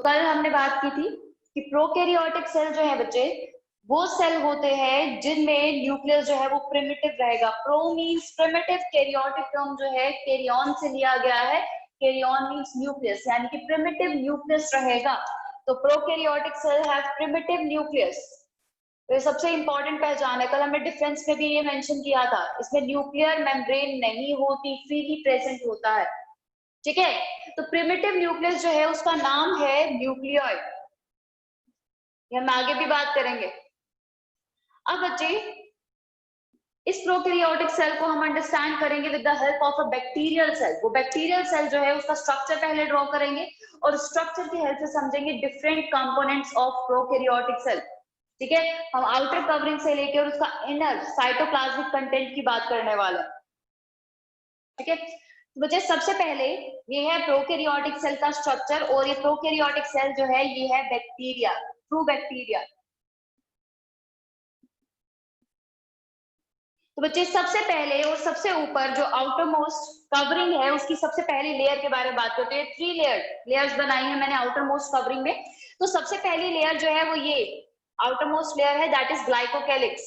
कल हमने बात की थी कि प्रोकैरियोटिक सेल जो है बच्चे वो सेल होते हैं जिनमें न्यूक्लियस जो है वो प्रिमिटिव रहेगा। Pro means primitive, karyotic term जो है कैरियन से लिया गया है। कैरियन मीन्स न्यूक्लियस, यानी कि प्रिमिटिव न्यूक्लियस रहेगा। तो prokaryotic cell have primitive nucleus. तो ये सबसे इंपॉर्टेंट पहचान है। कल हमने डिफरेंस में भी ये मेंशन किया था, इसमें न्यूक्लियर मेम्ब्रेन नहीं होती, फ्रीली प्रेजेंट होता है। ठीक है, तो प्रिमिटिव न्यूक्लियस जो है उसका नाम है न्यूक्लियोइड। हम आगे भी बात करेंगे। अब बच्चे इस प्रोकैरियोटिक सेल को हम अंडरस्टैंड करेंगे with the help of a bacterial cell. वो बैक्टीरियल सेल जो है उसका स्ट्रक्चर पहले ड्रॉ करेंगे और स्ट्रक्चर की हेल्प से समझेंगे different components of prokaryotic cell. ठीक है, हम आउटर कवरिंग से लेकर और उसका इनर साइटोप्लाज्मिक कंटेंट की बात करने वाले हैं। ठीक है, तो बच्चे सबसे पहले ये है प्रोकैरियोटिक सेल का स्ट्रक्चर, और ये प्रोकैरियोटिक सेल जो है ये है बैक्टीरिया, ट्रू बैक्टीरिया। तो बच्चे सबसे पहले और सबसे ऊपर जो आउटर मोस्ट कवरिंग है उसकी सबसे पहली लेयर के बारे में बात करते हैं। 3 लेयर्स बनाई है मैंने आउटर मोस्ट कवरिंग में। तो सबसे पहली लेयर जो है वो ये आउटर मोस्ट लेयर है, दैट इज ग्लाइकोकैलिक्स।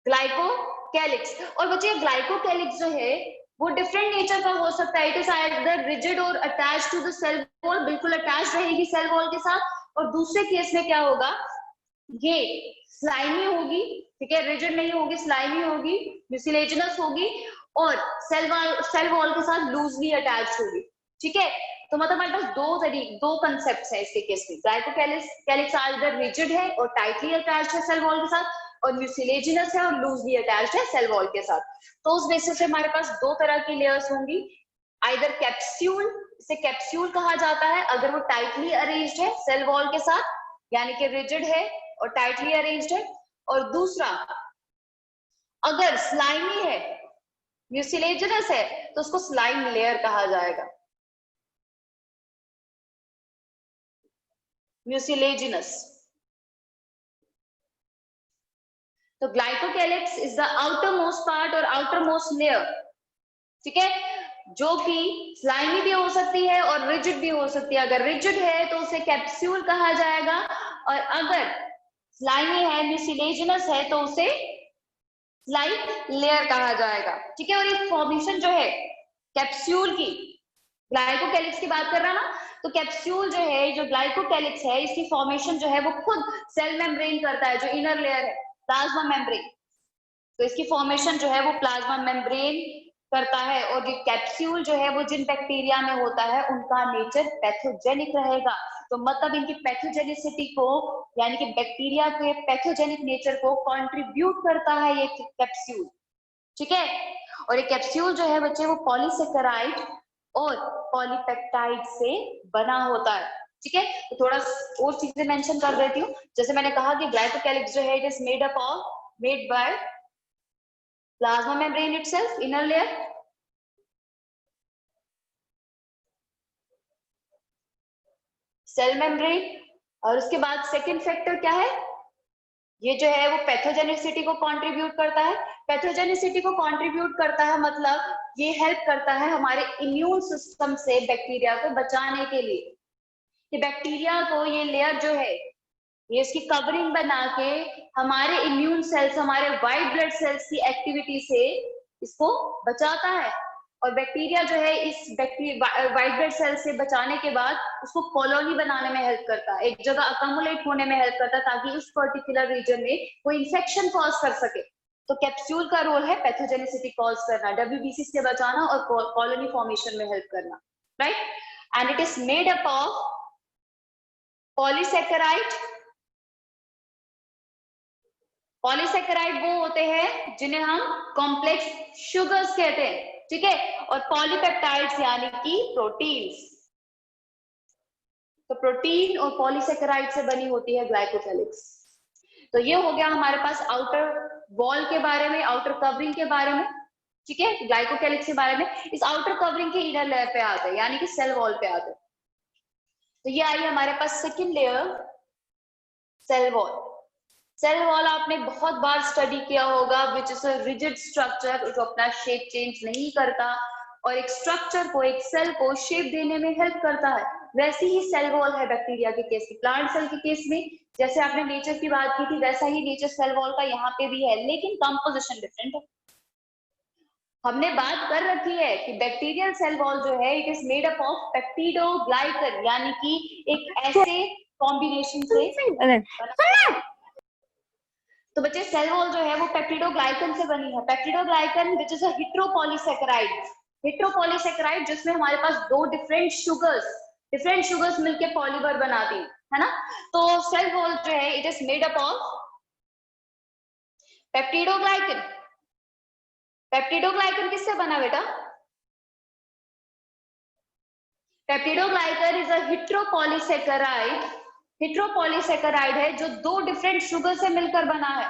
ग्लाइकोकैलिक्स। और बच्चे ग्लाइकोकैलिक्स जो है वो डिफरेंट नेचर का हो सकता है। इट इज आइदर रिजिड और attach to the cell wall, बिल्कुल अटैच रहेगी सेल वॉल के साथ। और दूसरे केस में क्या होगा, ये स्लाइमी होगी। ठीक है, रिजिड नहीं होगी, स्लाइमी होगी, म्यूसिलेजिनस होगी और सेल वॉल के साथ लूजली अटैच होगी। ठीक है, तो मतलब हमारे पास दो कंसेप्ट है इसके केस में। ग्लाइकोकैलिक्स आइदर रिजिड है और टाइटली अटैच्ड है सेल वॉल के साथ, और म्यूसिलेजिनस है और लूजली अटैच्ड है सेल वॉल के साथ। तो उस बेसिस से हमारे पास दो तरह की लेयर्स होंगी। आइदर कैप्सूल, इसे कैप्सूल कहा जाता है अगर वो टाइटली अरेंज्ड है सेल वॉल के साथ, यानी कि रिजिड है और टाइटली अरेंज्ड है। और दूसरा अगर स्लाइमी है, म्यूसिलेजिनस है, तो उसको स्लाइम लेयर कहा जाएगा, म्यूसिलेजिनस। तो glycocalyx is the outer most part और आउटर मोस्ट लेयर। ठीक है, जो कि स्लाइमी भी हो सकती है और रिजिड भी हो सकती है। अगर रिजिड है तो उसे कैप्सूल कहा जाएगा, और अगर स्लाइमी है, म्यूसिलेजिनस है, तो उसे स्लाइम लेयर कहा जाएगा। ठीक है, और ये फॉर्मेशन जो है कैप्सूल की, ग्लाइकोकैलिक्स की बात कर रहा ना, तो कैप्सूल जो है, जो ग्लाइकोकैलिक्स है, इसकी फॉर्मेशन जो है वो खुद सेल मेम्ब्रेन करता है, जो इनर लेयर है प्लाज्मा मेम्ब्रेन। तो इसकी फॉर्मेशन जो है वो प्लाज्मा मेम्ब्रेन करता है। और ये कैप्सूल जो है वो जिन बैक्टीरिया में होता है उनका नेचर पैथोजेनिक रहेगा। तो मतलब इनकी पैथोजेनिसिटी को, यानी कि बैक्टीरिया के पैथोजेनिक नेचर को कंट्रीब्यूट करता है ये कैप्सूल। ठीक है, और ये कैप्सूल जो है बच्चे वो पॉलीसेकेराइड और पॉलीपेप्टाइड से बना होता है। ठीक है, तो थोड़ा और चीजें मेंशन कर देती हूँ। जैसे मैंने कहा कि ग्लाइकोकैलिक्स जो है it is made by plasma membrane itself, inner layer, cell membrane, और उसके बाद सेकंड फैक्टर क्या है, ये जो है वो पैथोजेनिसिटी को कंट्रीब्यूट करता है। पैथोजेनिसिटी को कंट्रीब्यूट करता है मतलब ये हेल्प करता है हमारे इम्यून सिस्टम से बैक्टीरिया को बचाने के लिए। कि बैक्टीरिया को ये लेयर जो है ये इसकी कवरिंग बना के हमारे इम्यून सेल्स, हमारे व्हाइट ब्लड सेल्स की एक्टिविटी से इसको बचाता है। और बैक्टीरिया जो है इस व्हाइट ब्लड सेल्स से बचाने के बाद उसको कॉलोनी बनाने में हेल्प करता है, एक जगह अकोमुलेट होने में हेल्प करता है, ताकि उस पर्टिकुलर रीजन में कोई इंफेक्शन कॉज कर सके। तो कैप्सूल का रोल है पैथोजेनिसिटी कॉज करना, डब्ल्यूबीसी से बचाना और कॉलोनी फॉर्मेशन में हेल्प करना, right. And it is made up of polysaccharide. Polysaccharide वो होते हैं जिन्हें हम कॉम्प्लेक्स शुगर्स कहते हैं। ठीक है, और पॉलीपेप्टाइड्स यानी कि प्रोटीन्स। तो प्रोटीन और पॉलीसेकेराइड से बनी होती है ग्लाइकोकैलिक्स। तो ये हो गया हमारे पास आउटर वॉल के बारे में, आउटर कवरिंग के बारे में। ठीक है, ग्लाइकोकैलिक्स के बारे में। इस आउटर कवरिंग के इनर लेयर पे आते हैं, यानी कि सेल वॉल पे आते हैं। तो ये आई हमारे पास second layer, cell wall. Cell wall आपने बहुत बार स्टडी किया होगा, which is a rigid structure जो अपना शेप चेंज नहीं करता और एक स्ट्रक्चर को, एक सेल को शेप देने में हेल्प करता है। वैसी ही सेल वॉल है बैक्टीरिया के केस में। प्लांट सेल के केस में जैसे आपने नेचर की बात की थी वैसा ही नेचर सेल वॉल का यहाँ पे भी है, लेकिन कंपोजिशन डिफरेंट है। हमने बात कर रखी है कि बैक्टीरियल सेल वॉल जो है it is made up of peptidoglycan, यानी कि एक ऐसे कॉम्बिनेशन से तो बच्चे सेल वॉल जो है वो पेप्टिडोग्लाइकन से बनी है। पेप्टिडोग्लाइकन विच इज अ हेटेरोपॉलीसैकेराइड, हेटेरोपॉलीसैकेराइड जिसमें हमारे पास दो डिफरेंट शुगर्स मिलके पॉलीमर बनाती है ना। तो सेल वॉल जो है it is made up of peptidoglycan. Peptidoglycan किससे बना बेटा? पेप्टिडोग्लाइकन इज अ हेटेरोपॉलीसैकेराइड, हेटेरोपॉलीसैकेराइड है जो दो डिफरेंट शुगर से मिलकर बना है।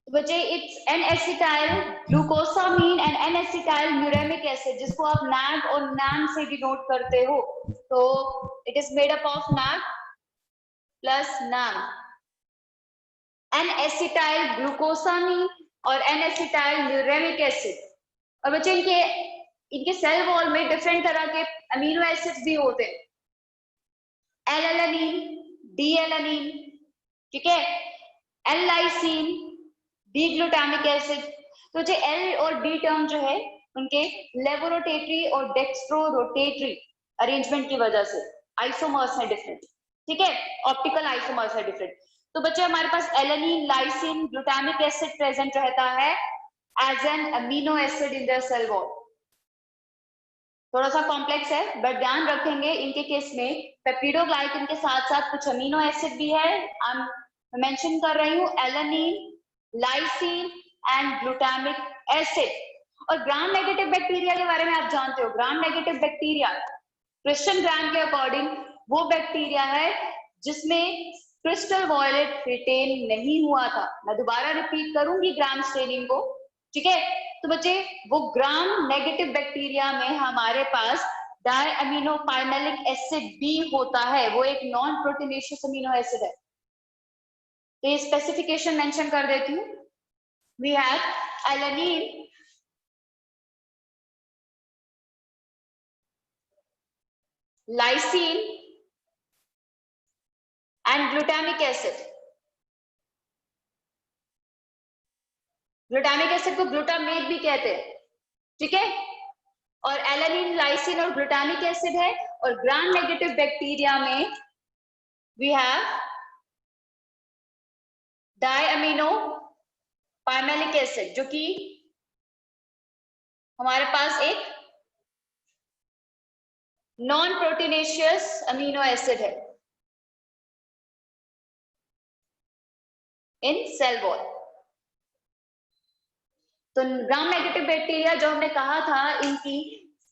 तो बच्चे it's N acetyl glucosamine and N acetyl न्यूरेमिक acid, जिसको आप नैग और नैम से डिनोट करते हो। तो it is made up of NAG plus NAM, N acetyl glucosamine और एन एसिटाइल न्यूरेमिक एसिड। और बच्चे इनके सेल वॉल में डिफरेंट तरह के अमीनो एसिड्स भी होते हैं, एल-एलानिन, डी-एलानिन, ठीक है, एल-लाइसिन, डी-ग्लूटामिक एसिड। तो जो एल और डी टर्म जो है उनके लेवोरोटेटरी और डेक्स्ट्रोरोटेटरी अरेंजमेंट की वजह से आइसोमर्स है डिफरेंट, ठीक है, ऑप्टिकल आइसोमर्स है डिफरेंट। तो बच्चे हमारे पास alanine, lysine, glutamic acid present रहता है as an amino acid in the cell wall. थोड़ा सा कॉम्प्लेक्स है बट ध्यान रखेंगे इनके केस में पेप्टिडोग्लाइकन के साथ साथ कुछ अमीनो एसिड भी है। मैं मेंशन कर रही हूँ alanine, lysine and glutamic acid. और ग्राम नेगेटिव बैक्टीरिया के बारे में आप जानते हो, ग्राम नेगेटिव बैक्टीरिया क्रिश्चियन ग्राम के अकॉर्डिंग वो बैक्टीरिया है जिसमें क्रिस्टल वॉयलेट रिटेन नहीं हुआ था। मैं दोबारा रिपीट करूंगी ग्राम स्टेनिंग को, ठीक है। तो बच्चे वो ग्राम नेगेटिव बैक्टीरिया में हमारे पास डाई अमीनो पाइमेलिक एसिड भी होता है, वो एक नॉन प्रोटीनेशियस अमीनो एसिड है। तो ये स्पेसिफिकेशन मेंशन कर देती हूँ। We have alanine, lysine and glutamic acid. Glutamic acid को ग्लूटामेट भी कहते हैं, ठीक है। और एलानिन, लाइसिन और ग्लूटामिक एसिड है। और ग्राम नेगेटिव बैक्टीरिया में we have diaminopimelic acid, जो कि हमारे पास एक नॉन प्रोटीनेशियस अमीनो एसिड है इन सेल वॉल। तो ग्राम नेगेटिव बैक्टीरिया जो हमने कहा था इनकी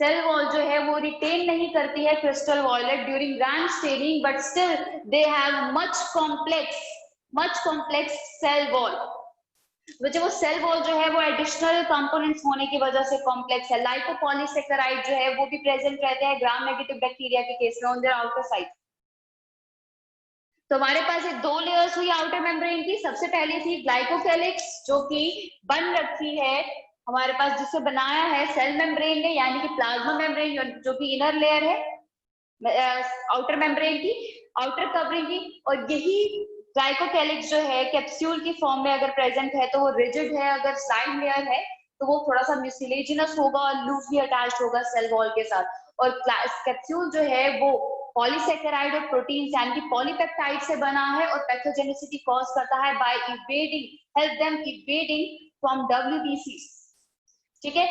सेल वॉल जो है वो रिटेन नहीं करती है crystal violet during Gram staining, but still they have much complex cell wall. वजह वो सेल वॉल जो है वो एडिशनल कंपोनेंट्स होने की वजह से कॉम्प्लेक्स है। लाइकोपॉलीसैकेराइड जो है वो भी प्रेजेंट रहते हैं ग्राम नेगेटिव बैक्टीरिया के केस में ऑन देयर आउटर साइड। तो हमारे पास ये दो लेयर्स हुई आउटर मेम्ब्रेन की। सबसे पहले थी ग्लाइकोकेलिक्स जो कि बन रखी है हमारे पास, जिसे बनाया है सेल मेम्ब्रेन ने, यानी कि प्लाज्मा मेम्ब्रेन जो कि इनर लेयर है आउटर मेम्ब्रेन की, आउटर कवरिंग की। और यही ग्लाइकोकेलिक्स जो है कैप्सूल की फॉर्म में अगर प्रेजेंट है तो वो रिजिड है, अगर साइड लेयर है तो वो थोड़ा सा म्यूसिलेजिनस होगा और लूजली अटैच्ड होगा सेल वॉल के साथ। और कैप्सूल जो है वो पॉलीसैकेराइड और प्रोटीन यानी कि पॉलीपेप्टाइड से बना है और पैथोजेनिसिटी कॉज करता है by help them evading from WBC, ठीक है।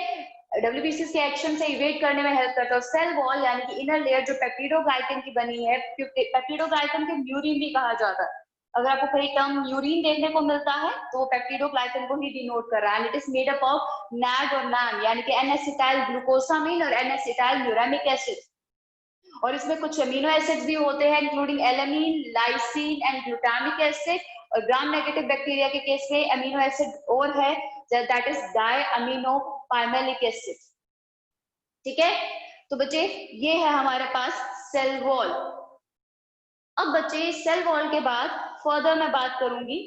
डब्ल्यूबीसी के एक्शन से इवेट करने में हेल्प करता है। सेल वॉल यानी कि इनर लेयर जो पेप्टिडोग्लाइकन की बनी है, पेप्टिडोग्लाइकन को म्यूरिन भी कहा जाता है। अगर आपको कहीं टर्म म्यूरिन देखने को मिलता है तो वो पेप्टिडोग्लाइकन को ही डिनोट कर रहा है। It is made up of NAG और नैम यानी कि एन एसिटाइल ग्लूकोसामीन और एन एसिटाइल न्यूरेमिक एसिड। और इसमें कुछ अमीनो एसिड्स भी होते हैं including alanine, lysine and glutamic acid. और ग्राम नेगेटिव बैक्टीरिया के केस में अमीनो एसिड और है that is diaminopimelic acid, ठीक है। तो बच्चे ये है हमारे पास सेल वॉल। अब बच्चे सेल वॉल के बाद फर्दर मैं बात करूंगी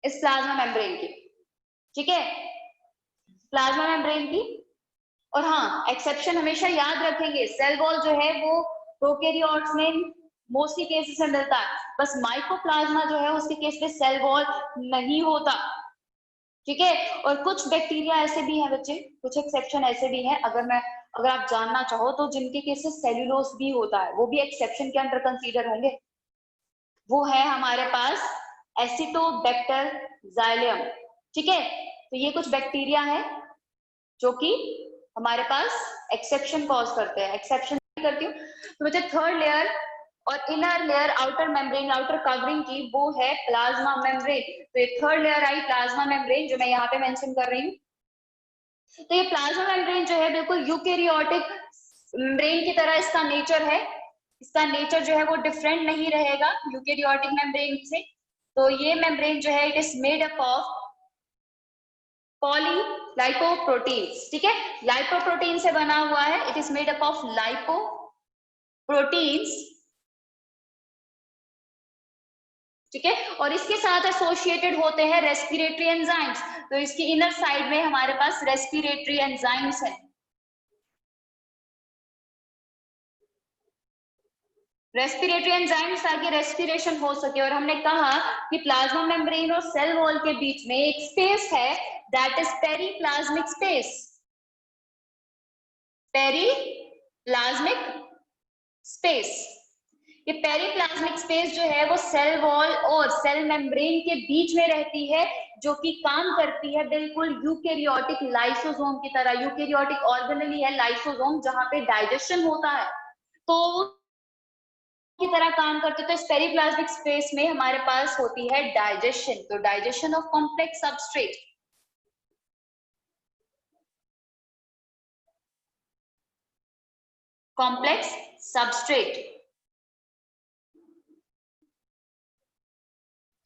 इस प्लाज्मा मेम्ब्रेन की, ठीक है, प्लाज्मा मेम्ब्रेन की। और हाँ, एक्सेप्शन हमेशा याद रखेंगे, सेल वॉल जो है वो प्रोकैरियोट्स में मोस्टली केसेस में मिलता है, बस माइकोप्लाज्मा जो है उसके केस में सेल वॉल नहीं होता, ठीक है। और कुछ बैक्टीरिया ऐसे भी हैं बच्चे, कुछ एक्सेप्शन ऐसे भी हैं, अगर आप जानना चाहो तो, जिनके केसेस सेल्यूलोस भी होता है, वो भी एक्सेप्शन के अंडर कंसीडर होंगे। वो है हमारे पास एसिटोबैक्टर जाइलियम, ठीक है। तो ये कुछ बैक्टीरिया है जो कि हमारे पास एक्सेप्शन कॉज करते हैं, एक्सेप्शन करती हूँ। तो मुझे थर्ड लेयर और inner layer outer membrane, outer covering की, वो है प्लाज्मा मेम्ब्रेन। तो ये third layer I plasma membrane, जो मैं यहाँ पे मेंशन कर रही हूँ। तो ये प्लाज्मा मेम्ब्रेन जो है बिल्कुल यूकेरियोटिक मेम्ब्रेन की तरह इसका नेचर है, इसका नेचर जो है वो डिफरेंट नहीं रहेगा यूकेरियोटिक मेम्ब्रेन से। तो ये मेम्ब्रेन जो है it is made up of polylipoproteins, ठीक है, लाइपोप्रोटीन से बना हुआ है, it is made up of lipoproteins, ठीक है। और इसके साथ एसोसिएटेड होते हैं रेस्पिरेटरी एंजाइम्स। तो इसकी इनर साइड में हमारे पास रेस्पिरेटरी एंजाइम्स है, रेस्पिरेटरी एंजाइम्स, ताकि रेस्पिरेशन हो सके। और हमने कहा कि प्लाज्मा मेम्ब्रेन और सेल वॉल के बीच में एक स्पेस है, that is periplasmic space, periplasmic space. ये पेरीप्लाज्मिक स्पेस जो है वो सेल वॉल और सेल मेम्ब्रेन के बीच में रहती है, जो कि काम करती है बिल्कुल यूकेरियोटिक लाइसोसोम की तरह। यूकेरियोटिक ऑर्गेनेल है लाइसोसोम, जहां पे डाइजेशन होता है, तो की तरह काम करते। तो इस पेरीप्लाज्मिक स्पेस में हमारे पास होती है डाइजेशन, तो digestion of complex substrate, complex substrate.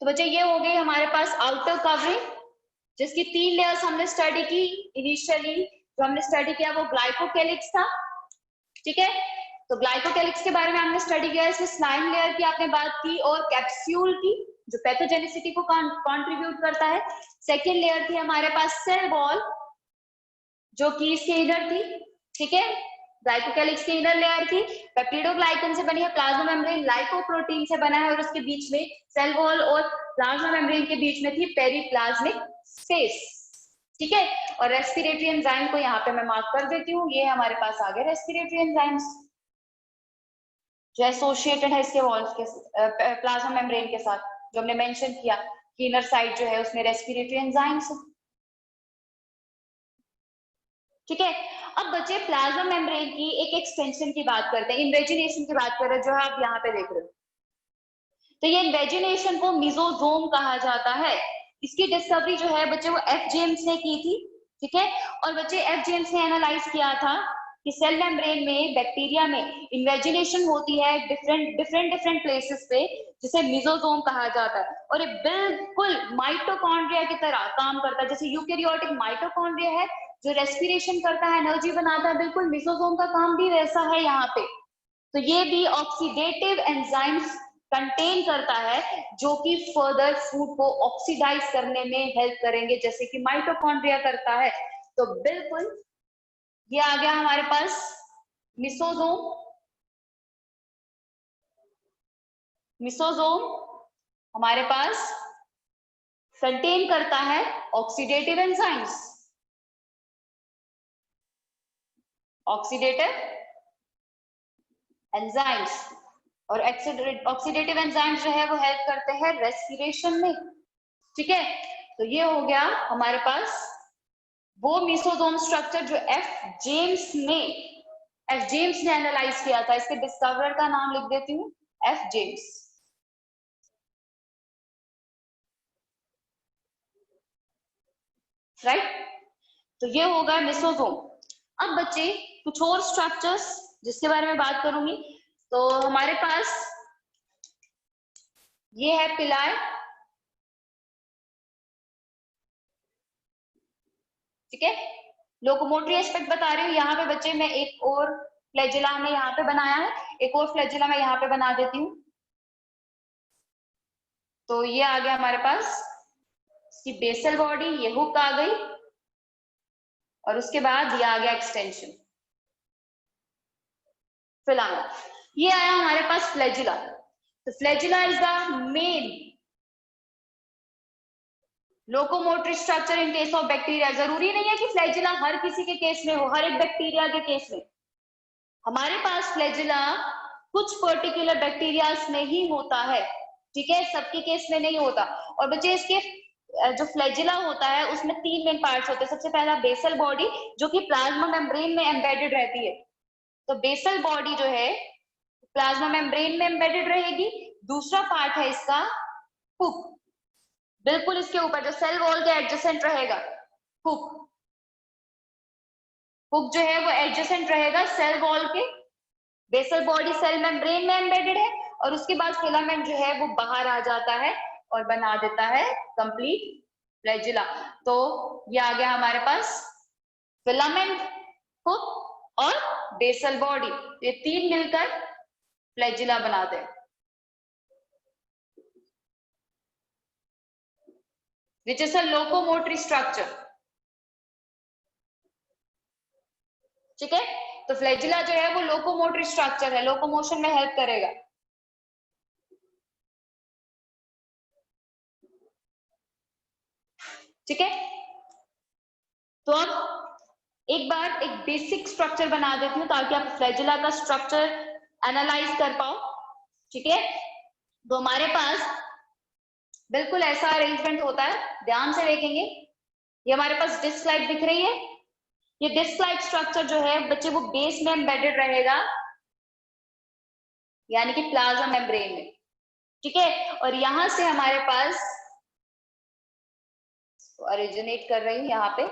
तो बच्चे ये हो गई हमारे पास आउटर कवरिंग, जिसकी 3 लेयर्स हमने स्टडी की। इनिशियली जो हमने स्टडी किया वो ग्लाइकोकेलिक्स था, ठीक है। तो ग्लाइकोकेलिक्स के बारे में हमने स्टडी किया, इसमें स्लाइम लेयर की आपने बात की और कैप्सूल की, जो पैथोजेनिसिटी को कंट्रीब्यूट करता है। सेकेंड लेयर थी हमारे पास सेल वॉल, जो कि इसके इधर थी, ठीक है। ग्लाइकोकेलिक्स की इनर लेयर थी, पेप्टिडोग्लाइकन से बनी है, प्लाज्मा मेम्ब्रेन लाइकोप्रोटीन से बना है, और उसके बीच में सेल वॉल और प्लाज्मा मेम्ब्रेन के बीच में थी पेरीप्लाज्मिक स्पेस, ठीक है। और रेस्पिरेटरी एंजाइम को यहाँ पे मैं मार्क कर देती हूँ, ये हमारे पास आ गए रेस्पिरेटरी एंजाइम्स, जो एसोसिएटेड है इसके वॉल्स के प्लाज्मा मेम्ब्रेन के साथ, जो हमने मेंशन किया कि इनर साइड जो है उसमें रेस्पिरेटरी एंजाइम्स, ठीक है। अब बच्चे प्लाज्मा मेम्ब्रेन की एक एक्सटेंशन की बात करते हैं, इन्वेजिनेशन की बात कर रहे हैं, जो आप यहाँ पे देख रहे हो। तो ये इन्वेजिनेशन को मिजोजोम कहा जाता है। इसकी डिस्कवरी जो है बच्चे वो एफ जेम्स ने की थी, ठीक है। और बच्चे एफ जेम्स ने एनालाइज किया था कि सेल मेम्ब्रेन में, बैक्टीरिया में इन्वेजिनेशन होती है डिफरेंट प्लेसेस पे, जिसे मिजोजोम कहा जाता है। और ये बिल्कुल माइटोकॉन्ड्रिया की तरह काम करता है, जैसे यूकेरियोटिक माइटोकॉन्ड्रिया है जो रेस्पिरेशन करता है, एनर्जी बनाता है, बिल्कुल मिजोजोम का काम भी वैसा है यहाँ पे। तो ये भी ऑक्सीडेटिव एंजाइम्स कंटेन करता है, जो कि फर्दर फूड को ऑक्सीडाइज करने में हेल्प करेंगे, जैसे कि माइटोकॉन्ड्रिया करता है। तो बिल्कुल ये आ गया हमारे पास मिसोजोम। मिसोजोम हमारे पास कंटेन करता है ऑक्सीडेटिव एंजाइम्स, ऑक्सीडेटिव एंजाइम्स। और ऑक्सीडेटिव एंजाइम्स जो है वो हेल्प करते हैं रेस्पिरेशन में, ठीक है। तो ये हो गया हमारे पास वो मिसोजोम स्ट्रक्चर जो एफ जेम्स ने एनालाइज किया था। इसके डिस्कवरर का नाम लिख देती हूँ, एफ जेम्स, राइट। तो ये होगा मिसोजोम। अब बच्चे कुछ और स्ट्रक्चर्स जिसके बारे में बात करूंगी, तो हमारे पास ये है पिलाय, ठीक है। लोकोमोटरी एस्पेक्ट बता रही हूँ यहाँ पे बच्चे, मैं एक और फ्लैजिला हमने यहाँ पे बनाया है, एक और फ्लैजिला मैं यहाँ पे बना देती हूँ। तो ये आ गया हमारे पास इसकी बेसल बॉडी, ये हुक आ गई, और उसके बाद ये आ गया एक्सटेंशन फिलामेंट। ये आया हमारे पास फ्लैजिला। तो flagella is the main locomotory structure in case of bacteria. जरूरी नहीं है कि फ्लैजिला हर किसी के केस में हो, हर एक बैक्टीरिया के केस में। हमारे पास फ्लैजिला कुछ पर्टिकुलर बैक्टीरियाज में ही होता है, ठीक है, सबके केस में नहीं होता। और बच्चे इसके जो फ्लैजिला होता है उसमें 3 मेन पार्ट्स होते हैं। सबसे पहला बेसल बॉडी जो कि प्लाज्मा मेम्ब्रेन में एम्बेडेड रहती है। तो बेसल बॉडी जो है प्लाज्मा मेम्ब्रेन में एम्बेडेड रहेगी। दूसरा पार्ट है इसका हुक, बिल्कुल इसके ऊपर जो सेल वॉल के एडजेसेंट रहेगा। हुक हुक जो है वो एडजेसेंट रहेगा सेल वॉल के। बेसल बॉडी सेल मेम्ब्रेन में एम्बेडेड है और उसके बाद फिलामेंट जो है वो बाहर आ जाता है और बना देता है कंप्लीट फ्लैजिला। तो ये आ गया हमारे पास फिलामेंट, हुक और बेसल बॉडी, ये 3 मिलकर फ्लैजिला बनाते हैं, which is a locomotory structure। ठीक है, तो फ्लैजिला जो है वो लोकोमोटरी स्ट्रक्चर है, लोकोमोशन में हेल्प करेगा। ठीक है, तो अब एक बार एक बेसिक स्ट्रक्चर बना देती हूँ ताकि आप फ्लैजिला का स्ट्रक्चर एनालाइज कर पाओ। ठीक है, तो हमारे पास बिल्कुल ऐसा अरेंजमेंट होता है, ध्यान से देखेंगे। ये हमारे पास डिस्क लाइट दिख रही है, ये डिस्क लाइट स्ट्रक्चर जो है बच्चे वो बेस में एम्बेडेड रहेगा, यानी कि प्लाज्मा मेम्ब्रेन में। ठीक है, और यहां से हमारे पास ओरिजिनेट कर रही है यहाँ पे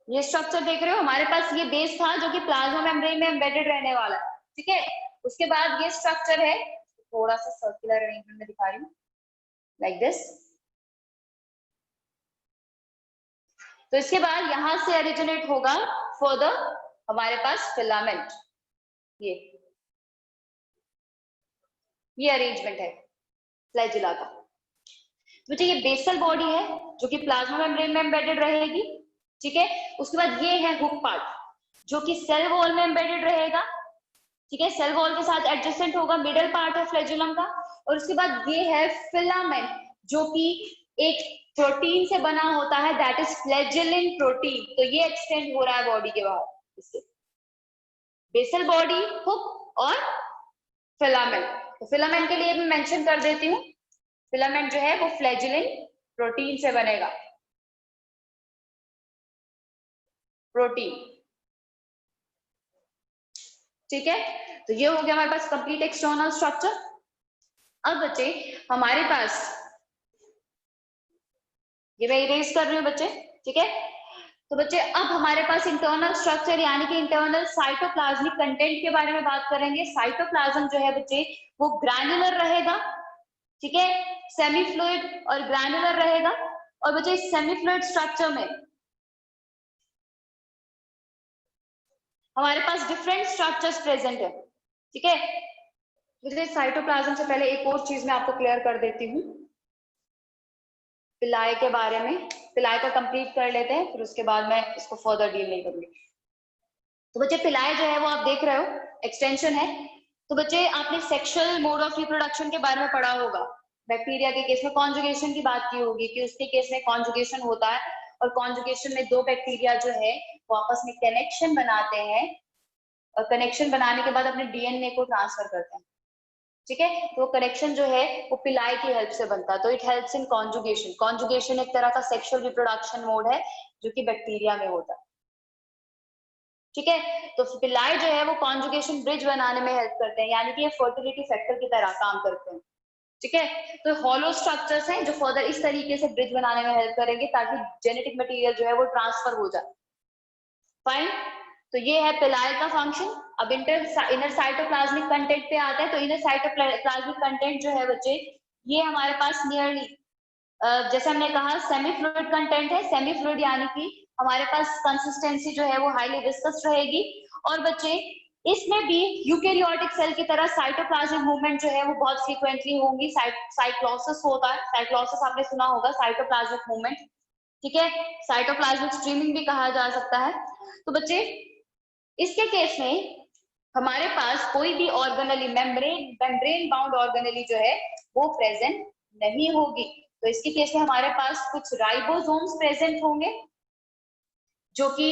ये स्ट्रक्चर देख रहे हो, हमारे पास ये बेस था जो कि प्लाज्मा मेम्ब्रेन में एम्बेडेड रहने वाला। ठीक है, उसके बाद ये स्ट्रक्चर है, थोड़ा सा सर्कुलर अरेंजमेंट में दिखा रही हूँ, लाइक दिस। तो इसके बाद यहां से ओरिजिनेट होगा फर्दर हमारे पास फिलामेंट। ये अरेंजमेंट है फ्लैजिला का। तो ये बेसल बॉडी है जो कि प्लाज्मा मेम्ब्रेन में एम्बेडेड रहेगी। ठीक है, उसके बाद ये है हुक पार्ट जो कि सेल वॉल में एम्बेडेड रहेगा। ठीक है, सेल वॉल के साथ एडजेसेंट होगा, मिडल पार्ट है फ्लैजिलम का। और उसके बाद ये है फिलामेंट जो कि एक प्रोटीन से बना होता है, दैट इज फ्लैजिलिन प्रोटीन। तो ये एक्सटेंड हो रहा है बॉडी के बाहर, इससे बेसल बॉडी, हुक और फिलामेंट। तो फिलामेंट के लिए मैं मेंशन कर देती हूँ, फिलामेंट जो है वो फ्लैजिलिन प्रोटीन से बनेगा, प्रोटीन। ठीक है, तो ये हो गया हमारे पास कंप्लीट एक्सटर्नल स्ट्रक्चर। अब बच्चे हमारे पास, ये मैं इरेज कर रही हूँ बच्चे। ठीक है, तो बच्चे अब हमारे पास इंटरनल स्ट्रक्चर यानी कि इंटरनल साइटोप्लाज्मिक कंटेंट के बारे में बात करेंगे। साइटोप्लाज्म जो है बच्चे वो ग्रैन्युलर रहेगा। ठीक है, सेमी फ्लूइड और ग्रैन्युलर रहेगा। और बच्चे सेमी फ्लूइड स्ट्रक्चर में हमारे पास डिफरेंट स्ट्रक्चर्स प्रेजेंट है। ठीक है, मुझे साइटोप्लाज्म से पहले एक और चीज मैं आपको क्लियर कर देती हूँ पिलाई के बारे में। पिलाई का कंप्लीट कर लेते हैं, फिर उसके बाद मैं इसको फर्दर डील नहीं करूंगी। तो बच्चे पिलाई जो है वो आप देख रहे हो एक्सटेंशन है। तो बच्चे आपने सेक्सुअल मोड ऑफ रिप्रोडक्शन के बारे में पढ़ा होगा। बैक्टीरिया के केस में कॉन्जुगेशन की बात की होगी कि उसके केस में कॉन्जुगेशन होता है और कॉन्जुगेशन में 2 बैक्टीरिया जो है वो आपस में कनेक्शन बनाते हैं और कनेक्शन बनाने के बाद अपने डीएनए को ट्रांसफर करते हैं। ठीक है, तो वो कनेक्शन जो है वो पिलाई की हेल्प से बनता है। तो it helps in conjugation. Conjugation एक तरह का सेक्सुअल रिप्रोडक्शन मोड है जो कि बैक्टीरिया में होता है। ठीक है, तो पिलाई जो है वो कॉन्जुगेशन ब्रिज बनाने में हेल्प करते हैं, यानी कि ये फर्टिलिटी फैक्टर की तरह काम करते हैं। ठीक है, तो हॉलो स्ट्रक्चर्स हैं जो फर्दर इस तरीके से ब्रिज बनाने में हेल्प करेंगे ताकि जेनेटिक मटेरियल जो है वो ट्रांसफर हो जाए। फाइन, तो ये है पिलाई का फंक्शन। अब इनर साइटोप्लाज्मिक कंटेंट पे आते हैं। तो इनर साइटोप्लाज्मिक कंटेंट जो है बच्चे ये हमारे पास नियरली जैसे हमने कहा सेमी फ्लूइड कंटेंट है। सेमी फ्लूइड यानी कि हमारे पास कंसिस्टेंसी जो है वो हाईली विस्कस रहेगी। और बच्चे इसमें भी यूकेरियोटिक सेल की तरह साइटोप्लाज्मिक मूवमेंट जो है वो बहुत फ्रीक्वेंटली होंगी। साइक्लोसिस होता है, साइक्लोसिस आपने सुना होगा, साइटोप्लाज्मिक मूवमेंट। ठीक है, साइटोप्लाज्मिक स्ट्रीमिंग भी कहा जा सकता है। तो बच्चे इसके केस में हमारे पास कोई भी ऑर्गेनेली मेम्ब्रेन बाउंड ऑर्गेनेली जो है वो प्रेजेंट नहीं होगी। तो इसके केस में हमारे पास कुछ राइबोसोम्स प्रेजेंट होंगे, जो कि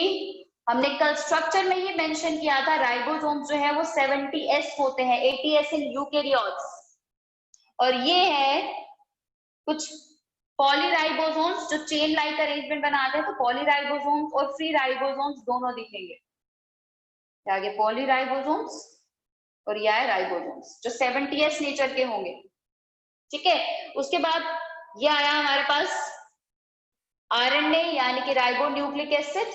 हमने कल स्ट्रक्चर में ही मेंशन किया था। राइबोसोम्स जो है वो 70S होते हैं, 80S इन यूकेरियोट्स। और ये है कुछ पॉलीराइबोसोम्स जो चेन लाइक अरेंजमेंट बनाते हैं। तो पॉलीराइबोसोम्स और फ्री राइबोसोम्स दोनों दिखेंगे। आगे पॉलीराइबोसोम्स और यह है राइबोसोम्स जो 70S नेचर के होंगे। ठीक है, उसके बाद ये आया हमारे पास आरएनए यानी कि राइबो न्यूक्लिक एसिड।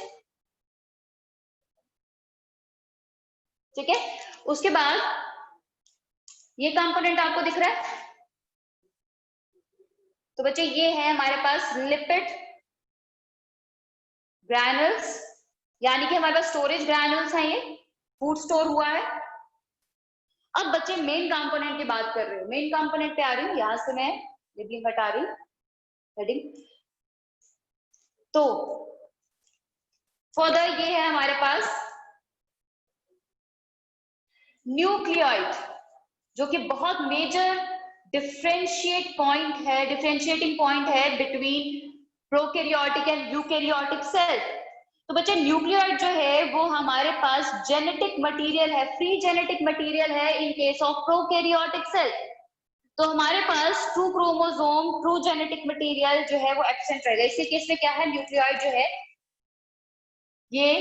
ठीक है, उसके बाद ये कंपोनेंट आपको दिख रहा है। तो बच्चे ये है हमारे पास लिपिड ग्रैनुल्स, यानी कि हमारे पास स्टोरेज ग्रैनुल्स हैं, ये फूड स्टोर हुआ है। अब बच्चे मेन कंपोनेंट की बात कर रहे हो, मेन कंपोनेंट पे आ रही हूँ, यहां से मैं हेडिंग हटा रही हूँ, हेडिंग। तो फर्दर ये है हमारे पास न्यूक्लियोइड, जो कि बहुत मेजर डिफरेंशिएटिंग पॉइंट है between prokaryotic and eukaryotic cell. तो बच्चे न्यूक्लियोइड जो है वो हमारे पास जेनेटिक मटेरियल है, फ्री जेनेटिक मटेरियल है in case of prokaryotic cell. तो हमारे पास true chromosome, true genetic material जो है वो एब्सेंट रहेगा। इसी केस में क्या है, न्यूक्लियोइड जो है ये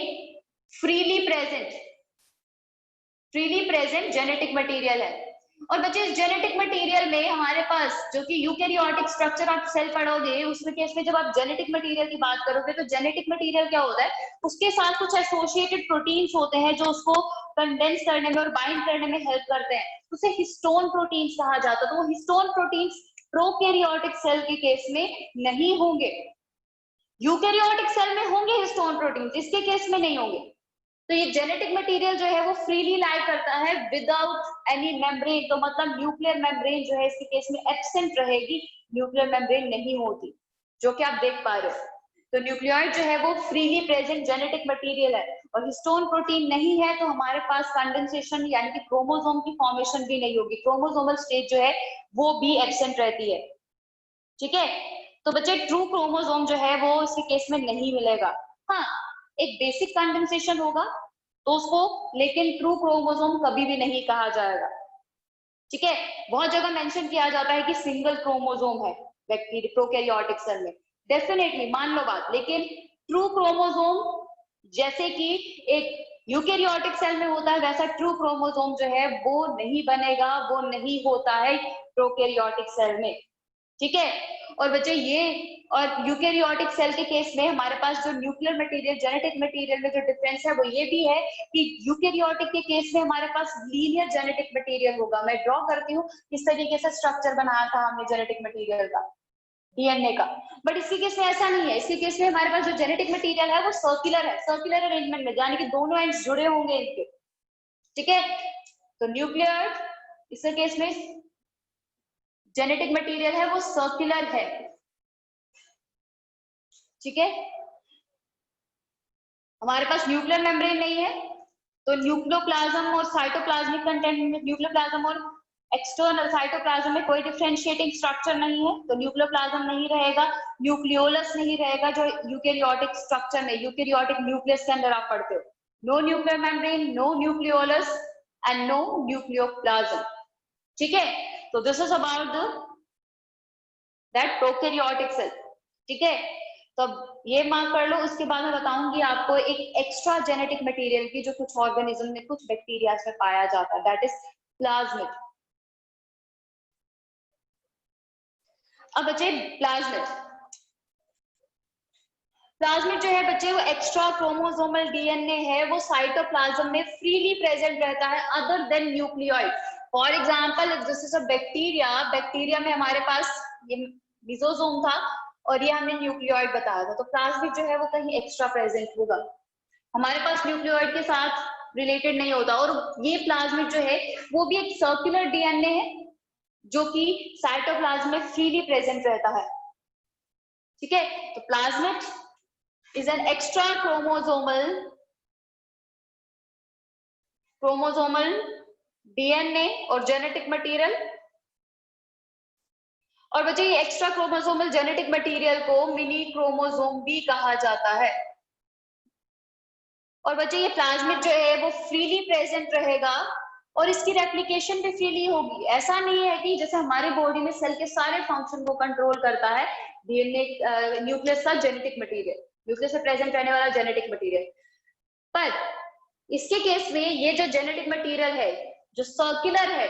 फ्रीली प्रेजेंट जेनेटिक मटेरियल है। और बच्चे इस जेनेटिक मटेरियल में हमारे पास जो कि यूकैरियोटिक स्ट्रक्चर आप सेल पढ़ोगे उसमें केस में जब आप जेनेटिक मटेरियल की बात करोगे तो जेनेटिक मटेरियल क्या होता है, उसके साथ कुछ एसोसिएटेड प्रोटीन्स होते हैं जो उसको कंडेंस करने में और बाइंड करने में हेल्प करते हैं, उसे हिस्टोन प्रोटीन्स कहा जाता है। तो वो हिस्टोन प्रोटीन्स प्रोकैरियोटिक सेल के केस में नहीं होंगे, यूकैरियोटिक सेल में होंगे हिस्टोन प्रोटीन्स, इसके केस में नहीं होंगे। तो ये जेनेटिक मटेरियल जो है वो फ्रीली लाई करता है विदाउट एनी मेम्ब्रेन। तो मतलब न्यूक्लियर मेम्ब्रेन जो है इसके केस में एब्सेंट रहेगी, न्यूक्लियर मेम्ब्रेन नहीं होती, जो कि आप देख पा रहे हो। तो न्यूक्लियोइड जो है वो फ्रीली प्रेजेंट जेनेटिक मटेरियल है और हिस्टोन प्रोटीन नहीं है, तो हमारे पास कंडेंसेशन यानी कि क्रोमोसोम की फॉर्मेशन भी नहीं होगी, क्रोमोसोमल स्टेज जो है वो भी एब्सेंट रहती है। ठीक है, तो बच्चे ट्रू क्रोमोसोम जो है वो इसके केस में नहीं मिलेगा। हाँ, एक बेसिक कंडेंसेशन होगा तो उसको, लेकिन ट्रू क्रोमोसोम कभी भी नहीं कहा जाएगा। ठीक है, बहुत जगह मेंशन किया जाता है कि सिंगल क्रोमोसोम है बैक्टीरिया प्रोकैरियोटिक सेल में, डेफिनेटली मान लो बात, लेकिन ट्रू क्रोमोसोम जैसे कि एक यूकैरियोटिक सेल में होता है वैसा ट्रू क्रोमोसोम जो है वो नहीं बनेगा, वो नहीं होता है प्रोकैरियोटिक सेल में। ठीक है, और बच्चे ये और यूकैरियोटिक सेल के केस में हमारे पास जो न्यूक्लियर मटेरियल जेनेटिक मटेरियल में जो डिफरेंस है वो ये भी है कि यूकैरियोटिक के केस में हमारे पास लीनियर जेनेटिक मटेरियल होगा। मैं ड्रॉ करती हूँ किस तरीके से स्ट्रक्चर बनाया था हमने जेनेटिक मटेरियल का, डीएनए का, बट इसके केस में ऐसा नहीं है। इसके केस में हमारे पास जो जेनेटिक मटेरियल है वो सर्कुलर है, सर्कुलर अरेंजमेंट में, यानी कि दोनों एंड्स जुड़े होंगे इनके। ठीक है, तो न्यूक्लियर इसके केस में जेनेटिक मटेरियल है वो सर्कुलर है। ठीक है, हमारे पास न्यूक्लियर मेम्ब्रेन नहीं है, तो न्यूक्लियोप्लाज्म और साइटोप्लाज्मिक कंटेंट में, न्यूक्लियोप्लाज्म और एक्सटर्नल साइटोप्लाज्म में कोई डिफरेंशिएटिंग स्ट्रक्चर नहीं है, तो न्यूक्लियोप्लाज्म नहीं रहेगा, न्यूक्लियोलस नहीं रहेगा जो यूकैरियोटिक स्ट्रक्चर में, यूकैरियोटिक न्यूक्लियस के अंदर आप पढ़ते हो। No nuclear membrane, no nucleolus and no nucleoplasm. ठीक है, तो this is about that prokaryotic cell. ठीक है, तो अब ये मार्क कर लो, उसके बाद मैं बताऊंगी आपको एक एक्स्ट्रा जेनेटिक मटेरियल की जो कुछ ऑर्गेनिज्म में, कुछ बैक्टीरिया में पाया जाता है, दैट इज प्लाज्मिड। अब बच्चे प्लाज्मिड जो है बच्चे वो एक्स्ट्रा क्रोमोसोमल डीएनए है, वो साइटोप्लाज्म में फ्रीली प्रेजेंट रहता है other than nucleoid. For example this is a bacteria, bacteria में हमारे पास ये लिसोसोम था और ये हमने न्यूक्लियोइड बताया था, तो प्लाज्मिड जो है वो कहीं एक्स्ट्रा प्रेजेंट होगा, हमारे पास न्यूक्लियोइड के साथ रिलेटेड नहीं होता। और ये प्लाज्मिड जो है वो भी एक सर्कुलर डीएनए है जो कि साइटोप्लाज्म में फ्रीली प्रेजेंट रहता है। ठीक है, तो plasmid is an extra chromosomal DNA और जेनेटिक मटेरियल। और बच्चे ये एक्स्ट्रा क्रोमोसोमल जेनेटिक मटेरियल को मिनी क्रोमोसोम भी कहा जाता है। और बच्चे ये प्लाज्मिड जो है वो फ्रीली प्रेजेंट रहेगा और इसकी रेप्लिकेशन भी फ्रीली होगी। ऐसा नहीं है कि जैसे हमारी बॉडी में सेल के सारे फंक्शन को कंट्रोल करता है डीएनए न्यूक्लियस का जेनेटिक मटेरियल, न्यूक्लियस में प्रेजेंट रहने वाला जेनेटिक मटेरियल, पर इसके केस में ये जो जेनेटिक मटेरियल है जो सर्कुलर है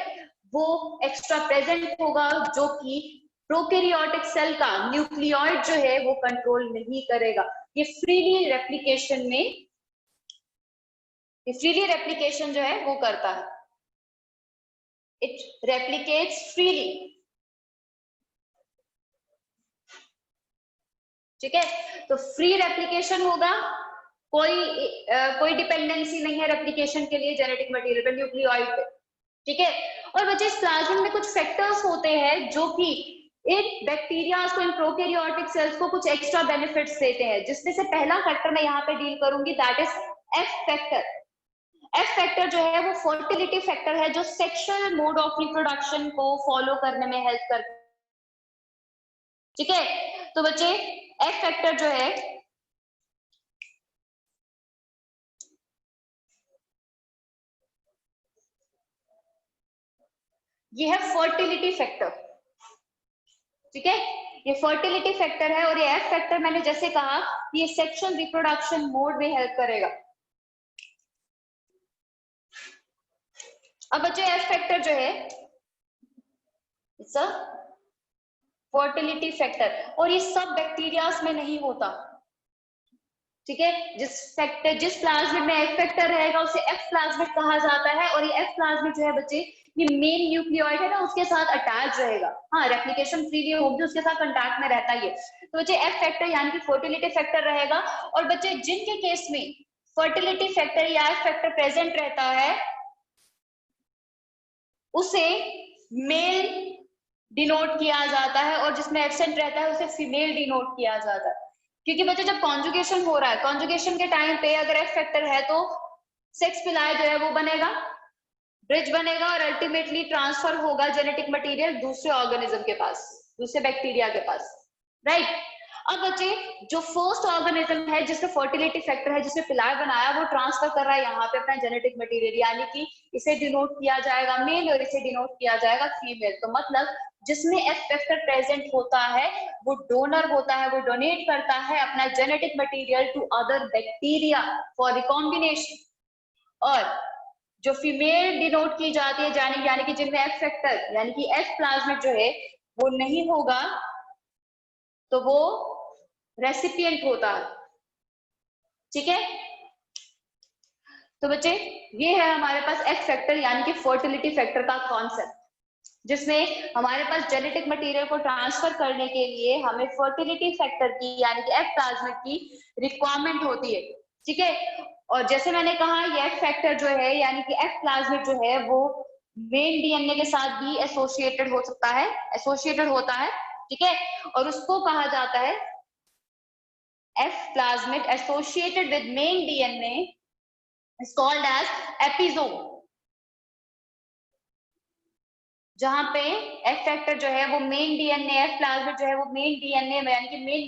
वो एक्स्ट्रा प्रेजेंट होगा, जो कि प्रोकैरियोटिक सेल का न्यूक्लियोइड जो है वो कंट्रोल नहीं करेगा। ये फ्रीली रेप्लिकेशन जो है वो करता है, इट रेप्लिकेट्स फ्रीली। ठीक है, तो फ्री रेप्लिकेशन होगा, कोई डिपेंडेंसी नहीं है रेप्लिकेशन के लिए जेनेटिक मटेरियल पे, न्यूक्लियोइड पे। ठीक है, और बच्चे इस प्लाज्मिड में कुछ फैक्टर्स होते हैं जो कि इन बैक्टीरिया को, इन प्रोकैरियोटिक सेल्स को कुछ एक्स्ट्रा बेनिफिट्स देते हैं, जिसमें से पहला फैक्टर मैं यहाँ पे डील करूंगी, that is F factor. F factor जो है वो फर्टिलिटी फैक्टर है जो सेक्सुअल मोड ऑफ रिप्रोडक्शन को फॉलो करने में हेल्प करता है। ठीक है, तो बच्चे एफ फैक्टर जो है ये है फर्टिलिटी फैक्टर। ठीक है, ये फर्टिलिटी फैक्टर है और ये एफ फैक्टर मैंने जैसे कहा ये सेक्सुअल रिप्रोडक्शन मोड में हेल्प करेगा। अब बच्चे एफ फैक्टर जो है इट्स अ फर्टिलिटी फैक्टर, और ये सब बैक्टीरियाज में नहीं होता। ठीक है, जिस प्लाज्मिड में एफ फैक्टर रहेगा उसे एफ प्लाज्मिड कहा जाता है, और ये एफ प्लाज्मिड जो है बच्चे ये मेन न्यूक्लियोइड है ना उसके साथ अटैच रहेगा। हाँ, रेप्लिकेशन फ्रीली होगी, उसके साथ कांटेक्ट में रहता है। तो बच्चे एफ फैक्टर यानी कि फर्टिलिटी फैक्टर रहेगा। और बच्चे जिनके केस में फर्टिलिटी फैक्टर या एफ फैक्टर प्रेजेंट रहता है उसे मेल डिनोट किया जाता है, और जिसमें एब्सेंट रहता है उसे फीमेल डिनोट किया जाता है। क्योंकि बच्चे जब कॉन्जुगेशन हो रहा है, कॉन्जुगेशन के टाइम पे अगर एफ फैक्टर है तो सेक्स पिलाय जो है वो बनेगा, ब्रिज बनेगा, और अल्टीमेटली ट्रांसफर होगा जेनेटिक मटेरियल दूसरे ऑर्गेनिज्म के पास, दूसरे बैक्टीरिया के पास। राइट, अब बच्चे जो फर्स्ट ऑर्गेनिज्म है जिसमें फर्टिलिटी फैक्टर है, जिसने पिलाय बनाया, वो ट्रांसफर कर रहा है यहाँ पे अपना जेनेटिक मटेरियल, यानी कि इसे डिनोट किया जाएगा मेल और इसे डिनोट किया जाएगा फीमेल। तो मतलब जिसमें एफ फैक्टर प्रेजेंट होता है वो डोनर होता है, वो डोनेट करता है अपना genetic material to other bacteria for recombination. और जो फीमेल डिनोट की जाती है यानी कि जिनमें एफ फैक्टर यानी कि एफ प्लाज्मिड जो है वो नहीं होगा, तो वो रेसिपिएंट होता है। ठीक है, तो बच्चे ये है हमारे पास एफ फैक्टर यानी कि फर्टिलिटी फैक्टर का कॉन्सेप्ट, जिसमें हमारे पास जेनेटिक मटेरियल को ट्रांसफर करने के लिए हमें फर्टिलिटी फैक्टर की यानी कि एफ प्लाज्मिड की रिक्वायरमेंट होती है। ठीक है, और जैसे मैंने कहा ये एफ फैक्टर जो है यानी कि एफ प्लाज्मिड जो है वो मेन डीएनए के साथ भी एसोसिएटेड हो सकता है, एसोसिएटेड होता है। ठीक है, और उसको कहा जाता है F plasmid associated with main DNA is called as episome. जहां पे एफ फैक्टर जो है वो मेन डीएनए, एफ प्लाज्मिड जो है वो मेन डीएनए में यानी कि मेन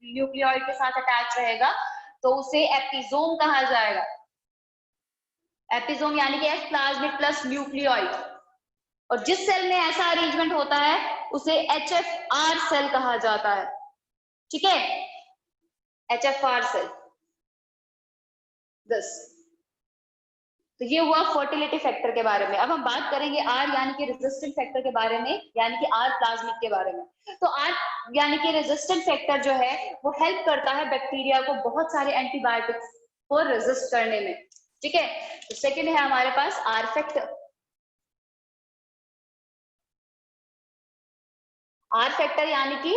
न्यूक्लियोइड के साथ अटैच रहेगा, तो उसे एपिसोम कहा जाएगा। एपिसोम यानी कि एफ प्लाज्मिड प्लस न्यूक्लियोइड। और जिस सेल में ऐसा अरेंजमेंट होता है उसे एचएफआर सेल कहा जाता है। ठीक है, एचएफआर सेल। बस, तो ये हुआ फर्टिलिटी फैक्टर के बारे में। अब हम बात करेंगे आर यानी कि रेजिस्टेंट फैक्टर के बारे में, यानी कि आर प्लाज्मिड के बारे में। तो आर यानी कि रेजिस्टेंट फैक्टर जो है वो हेल्प करता है बैक्टीरिया को बहुत सारे एंटीबायोटिक्स को रेजिस्ट करने में। ठीक है, तो सेकेंड है हमारे पास आर फैक्टर। आर फैक्टर यानी कि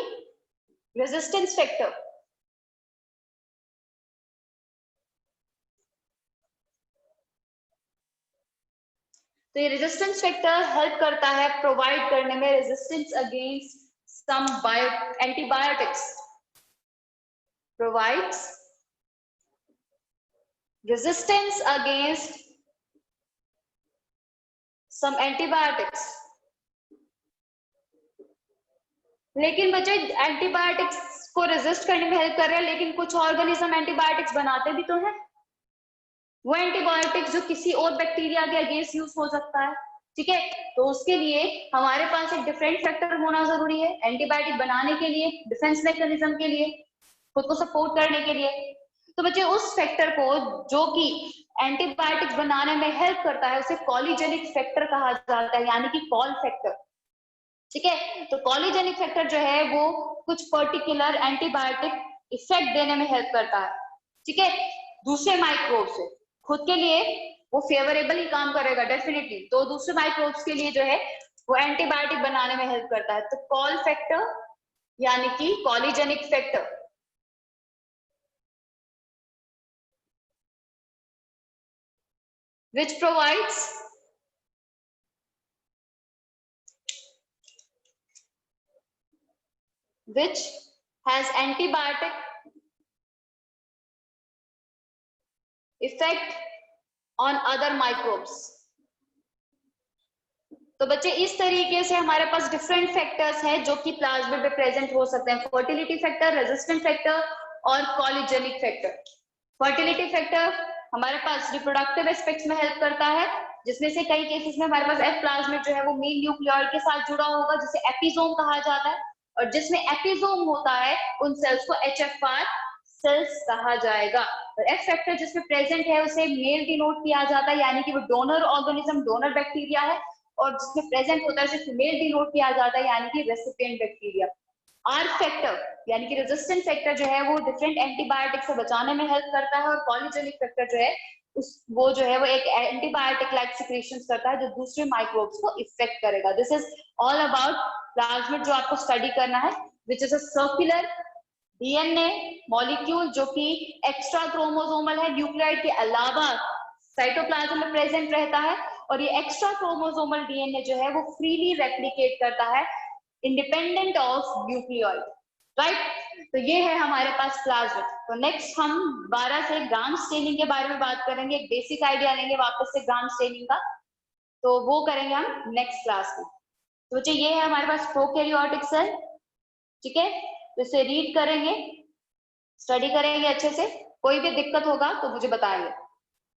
रेजिस्टेंस फैक्टर। तो ये रेजिस्टेंस फैक्टर हेल्प करता है प्रोवाइड करने में resistance against some antibiotics. provides resistance against some antibiotics. लेकिन बच्चे एंटीबायोटिक्स को रेजिस्ट करने में हेल्प कर रहे हैं, लेकिन कुछ ऑर्गेनिज्म एंटीबायोटिक्स बनाते भी तो हैं। वो एंटीबायोटिक्स जो किसी और बैक्टीरिया के अगेंस्ट यूज हो सकता है, ठीक है। तो उसके लिए हमारे पास एक डिफरेंट फैक्टर होना जरूरी है एंटीबायोटिक बनाने के लिए, डिफेंस मैकेनिज्म के लिए, खुद को सपोर्ट करने के लिए। तो बच्चे उस फैक्टर को जो कि एंटीबायोटिक्स बनाने में हेल्प करता है उसे कॉलीजेनिक फैक्टर कहा जाता है, यानी कि कॉल फैक्टर, ठीक है। तो कॉलीजेनिक फैक्टर जो है वो कुछ पर्टिकुलर एंटीबायोटिक इफेक्ट देने में हेल्प करता है, ठीक है, दूसरे माइक्रोब से। खुद के लिए वो फेवरेबल ही काम करेगा डेफिनेटली, तो दूसरे माइक्रोब्स के लिए जो है वो एंटीबायोटिक बनाने में हेल्प करता है। तो कॉल फैक्टर यानी कि कॉलीजेनिक factor which provides which has antibiotic effect on other microbes। तो बच्चे इस तरीके से हमारे पास डिफरेंट फैक्टर्स हैं जो कि प्लाज्मा में प्रेजेंट हो सकते हैं, फर्टिलिटी फैक्टर, रेजिस्टेंट फैक्टर और कॉलीजेनिक फैक्टर। फर्टिलिटी फैक्टर हमारे पास रिप्रोडक्टिव एस्पेक्ट्स में हेल्प करता है, जिसमें से कई केसेस में हमारे पास एफ प्लाज्मिड जो है वो मेन न्यूक्लियोइड के साथ जुड़ा होगा जिसे एपिसोम कहा जाता है, और जिसमें एपिसोम होता है उन सेल्स को एचएफआर सेल्स कहा जाएगा। और एफ फैक्टर जिसमें प्रेजेंट है उसे मेल डिनोट किया जाता है, यानी कि वो डोनर ऑर्गेनिज्म, डोनर बैक्टीरिया है, और जिसमें प्रेजेंट होता है उसे फीमेल डिनोट किया जाता है, यानी कि रेसिपिएंट बैक्टीरिया। आर फैक्टर यानी कि रेजिस्टेंट फैक्टर जो है वो डिफरेंट एंटीबायोटिक से बचाने में हेल्प करता है, और कॉलीजेनिक फैक्टर जो है वो जो है वो एक एंटीबायोटिक लाइक सिक्रीशंस करता है जो दूसरे माइक्रोब्स को इफेक्ट करेगा। This is all about plasmid जो आपको स्टडी करना है, विच is a circular DNA molecule जो कि एक्स्ट्रा क्रोमोसोमल है, न्यूक्लियोइड के अलावा साइटोप्लाज्म में प्रेजेंट रहता है, और ये एक्स्ट्रा क्रोमोसोमल डीएनए जो है वो फ्रीली रेप्लिकेट करता है इंडिपेंडेंट ऑफ न्यूक्लियोइड, राइट। तो ये है हमारे पास प्लाज्मिड। तो नेक्स्ट हम 12 से ग्राम स्टेनिंग के बारे में बात करेंगे, एक बेसिक आइडिया लेंगे वापस से ग्राम स्टेनिंग का, तो वो करेंगे हम नेक्स्ट क्लास में। तो बच्चे ये है हमारे पास प्रोकैरियोटिक सेल, ठीक है। तो इसे रीड करेंगे, स्टडी करेंगे अच्छे से, कोई भी दिक्कत होगा तो मुझे बताएंगे।